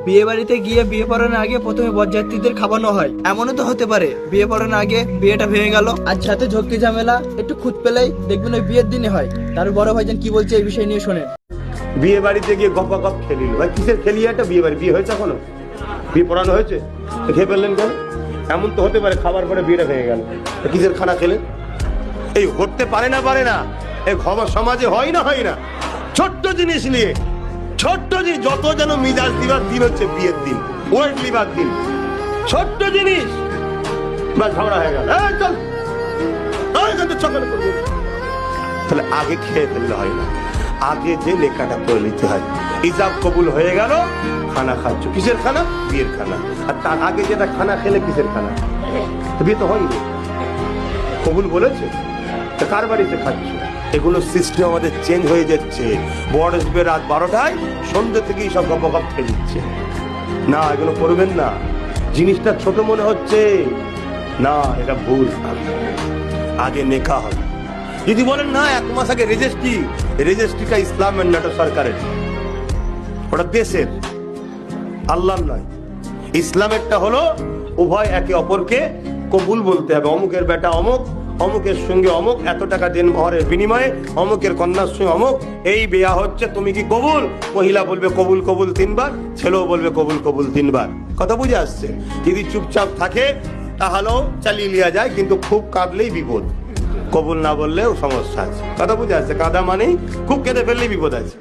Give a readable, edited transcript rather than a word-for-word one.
বিয়ে বাড়িতে গিয়ে বিয়ে পড়ানোর আগে প্রথমে বরযাত্রীদের খাওয়ানো হয়। এমনও তো হতে পারে বিয়ে পড়ানোর আগে বিয়েটা ভেঙে গেল, আর সাথে ঝক্কি ঝামেলা একটু খুঁত পেলেই দেখবেন ওই বিয়ের দিনে হয়। তার বড় ভাইজান কি বলছে এই বিষয় নিয়ে শোনেন। বিয়ে বাড়িতে গিয়ে গপা গপ খেলিল, ভাই কিসের খেলিয়ে একটা বিয়ে বাড়ি? বিয়ে হয়েছে এখনো? বিয়ে পড়ানো হয়েছে? খেয়ে ফেললেন কেন? এমন তো হতে পারে খাবার পরে বিয়েটা ভেঙে গেল, কিসের খানা খেলেন? এই হতে পারে না এই খবর সমাজে হয় না। ছোট্ট জিনিস নিয়ে, ছোট্ট জিনিস, যত যেন মিজাজ দিবার দিন হচ্ছে বিয়ের দিন, ওয়েট লিবার দিন, ছোট্ট জিনিস বা ঝগড়া হয়ে গেল, চল সকালে করবো। তাহলে আগে খেয়ে ফেললে হয় না, আগে যে লেখাটা করে নিতে হয়। ইজাব কবুল হয়ে গেল, খানা খাচ্ছ, কিসের খানা? বিয়ের খানা। আর তার আগে যেটা খানা খেলে কিসের খানা? বিয়ে তো হয়নি, কবুল বলেছে, কার বাড়িতে খাচ্ছ? এগুলো সিস্টেম আমাদের চেঞ্জ হয়ে যাচ্ছে। বড় আসবে রাত 12টায়, সন্ধ্যে থেকেই সব গপ খেয়ে দিচ্ছে। না, এগুলো করবেন না। জিনিসটা ছোট মনে হচ্ছে না, এটা ভুল। আগে নেকা হবে। যদি বলেন না 1 মাস আগে রেজিস্ট্রিটা ইসলামের নাটো সরকারের, ওটা দেশের, আল্লাহর নয়। ইসলামেরটা হলো উভয় একে অপরকে কবুল বলতে হবে। অমুকের বেটা অমুক, অমুকের সঙ্গে অমুক, এত টাকা দেন মহরের বিনিময়ে অমুকের কন্যার সঙ্গে অমুক, এই বিয়া হচ্ছে, তুমি কি কবুল? মহিলা বলবে কবুল কবুল 3 বার, ছেলেও বলবে কবুল কবুল 3 বার। কথা বুঝে আসছে? যদি চুপচাপ থাকে তাহলেও চালিয়ে নেওয়া যায়, কিন্তু খুব কাঁদলেই বিপদ। কবুল না বললেও সমস্যা আছে। কথা বুঝে আসছে? কাঁদা মানেই খুব কেঁদে ফেললেই বিপদ আছে।